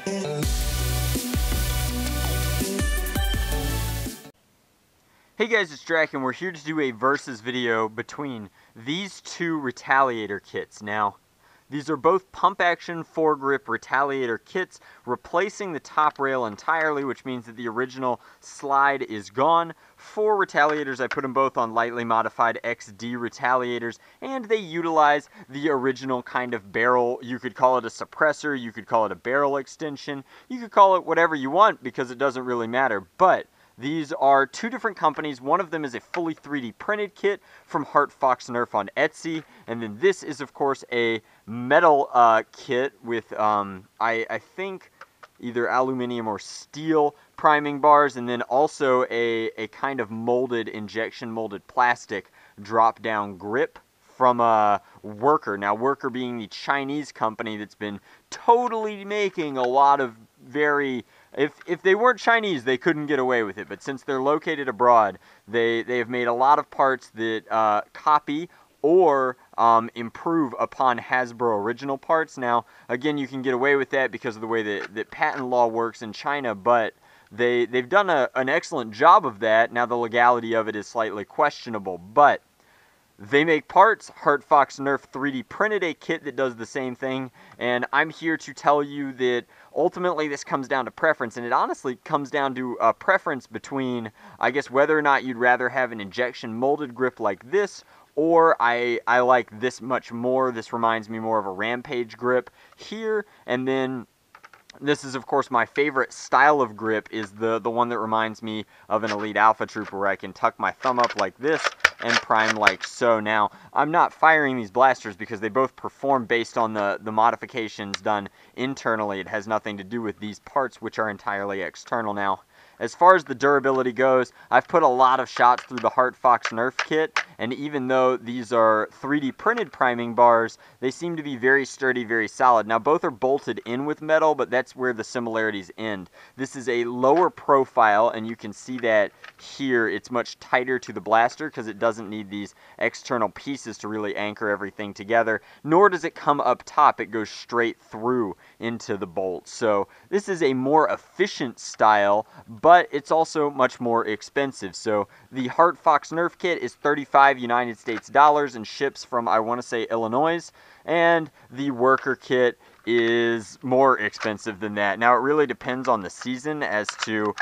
Hey guys, it's Drac, and we're here to do a versus video between these two Retaliator kits. Now, these are both pump-action foregrip Retaliator kits, replacing the top rail entirely, which means that the original slide is gone. For Retaliators, I put them both on lightly modified XD Retaliators, and they utilize the original kind of barrel. You could call it a suppressor, you could call it a barrel extension, you could call it whatever you want because it doesn't really matter, but these are two different companies. One of them is a fully 3D printed kit from HeartFoxxNerf on Etsy, and then this is, of course, a metal kit with, I think, either aluminum or steel priming bars, and then also a kind of molded, injection molded plastic drop-down grip from Worker. Now, Worker being the Chinese company that's been totally making a lot of very... If they weren't Chinese, they couldn't get away with it. But since they're located abroad, they have made a lot of parts that copy or improve upon Hasbro original parts. Now, again, you can get away with that because of the way that patent law works in China, but they've done an excellent job of that. Now, the legality of it is slightly questionable, but they make parts. HeartFoxxNerf 3D printed a kit that does the same thing, and I'm here to tell you that ultimately this comes down to preference, and it honestly comes down to a preference between, I guess, whether or not you'd rather have an injection molded grip like this, or I like this much more. This reminds me more of a Rampage grip here, and then this is, of course, my favorite style of grip is the one that reminds me of an Elite Alpha Trooper, where I can tuck my thumb up like this and prime like so. Now, I'm not firing these blasters because they both perform based on the modifications done internally. It has nothing to do with these parts, which are entirely external. Now, as far as the durability goes, I've put a lot of shots through the HeartFoxxNerf kit, and even though these are 3D printed priming bars, they seem to be very sturdy, very solid. Now, both are bolted in with metal, but that's where the similarities end. This is a lower profile, and you can see that here. It's much tighter to the blaster because it doesn't need these external pieces to really anchor everything together, nor does it come up top. It goes straight through into the bolt. So this is a more efficient style, but it's also much more expensive. So the HeartFoxxNerf kit is $35 United States dollars and ships from, I want to say, Illinois, and the Worker kit is more expensive than that. Now, it really depends on the season as to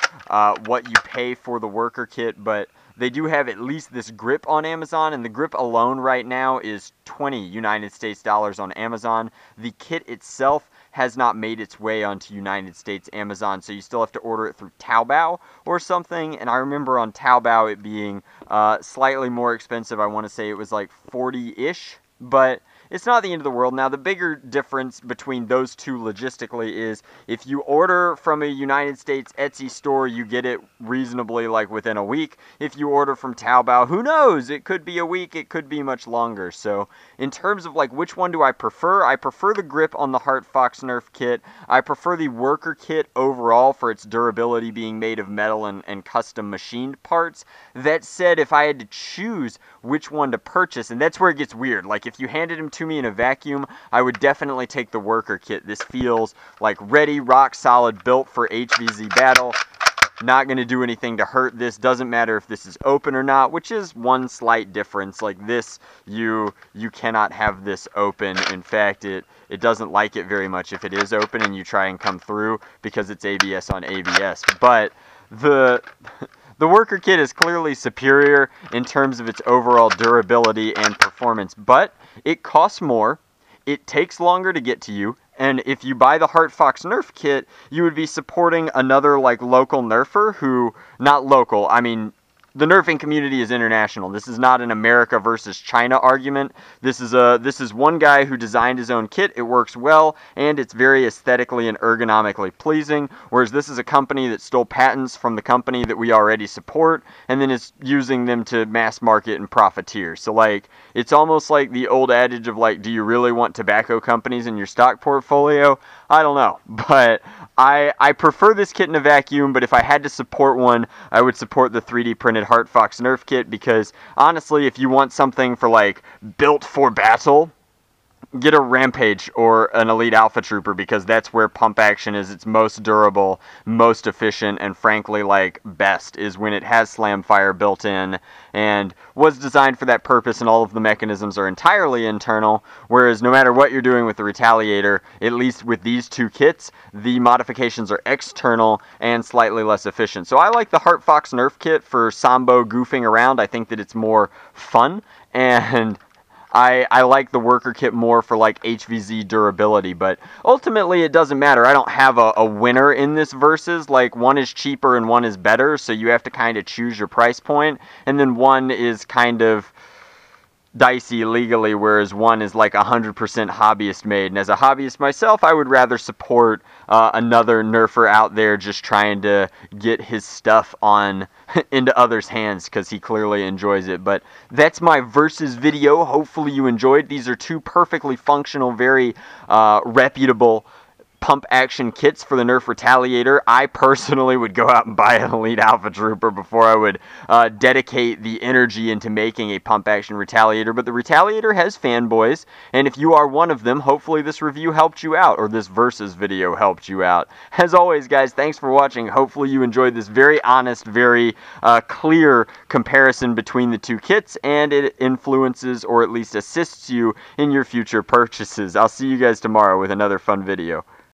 what you pay for the Worker kit, but they do have at least this grip on Amazon, and the grip alone right now is $20 United States dollars on Amazon. The kit itself has not made its way onto United States Amazon, so you still have to order it through Taobao or something, and I remember on Taobao it being slightly more expensive. I want to say it was like 40-ish, but it's not the end of the world. Now, the bigger difference between those two logistically is if you order from a United States Etsy store, you get it reasonably like within a week. If you order from Taobao, who knows? It could be a week, it could be much longer. So in terms of like which one do I prefer the grip on the HeartFoxxNerf kit. I prefer the Worker kit overall for its durability being made of metal and custom machined parts. That said, if I had to choose which one to purchase, and that's where it gets weird, like if you handed them to me in a vacuum, I would definitely take the Worker kit. This feels like ready, rock solid, built for HVZ battle. Not going to do anything to hurt this. Doesn't matter if this is open or not, which is one slight difference. Like this, you cannot have this open. In fact, it doesn't like it very much if it is open and you try and come through because it's ABS on ABS. But the Worker kit is clearly superior in terms of its overall durability and performance, but it costs more, it takes longer to get to you, and if you buy the HeartFoxxNerf kit, you would be supporting another like local nerfer who, not local, I mean, the nerfing community is international. This is not an America versus China argument. This is one guy who designed his own kit. It works well, and it's very aesthetically and ergonomically pleasing, whereas this is a company that stole patents from the company that we already support, and then is using them to mass market and profiteer. So, like, it's almost like the old adage of, like, do you really want tobacco companies in your stock portfolio? I don't know, but I prefer this kit in a vacuum, but if I had to support one, I would support the 3D printed HeartFoxxNerf kit, because honestly, if you want something for like built for battle, get a Rampage or an Elite Alpha Trooper, because that's where pump action is its most durable, most efficient, and frankly, like, best, is when it has slam fire built in and was designed for that purpose, and all of the mechanisms are entirely internal, whereas no matter what you're doing with the Retaliator, at least with these two kits, the modifications are external and slightly less efficient. So I like the HeartFoxxNerf kit for Sambo goofing around. I think that it's more fun, and I like the worker kit more for like HVZ durability, but ultimately it doesn't matter. I don't have a winner in this versus. Like, one is cheaper and one is better, so you have to kind of choose your price point, and then one is kind of dicey legally, whereas one is like 100% hobbyist made. And as a hobbyist myself, I would rather support another nerfer out there just trying to get his stuff on into others' hands, because he clearly enjoys it. But that's my versus video. Hopefully you enjoyed. These are two perfectly functional, very reputable pump action kits for the Nerf Retaliator. I personally would go out and buy an Elite Alpha Trooper before I would dedicate the energy into making a pump action Retaliator, but the Retaliator has fanboys, and if you are one of them, hopefully this review helped you out, or this versus video helped you out. As always, guys, thanks for watching. Hopefully you enjoyed this very honest, very clear comparison between the two kits, and it influences or at least assists you in your future purchases. I'll see you guys tomorrow with another fun video.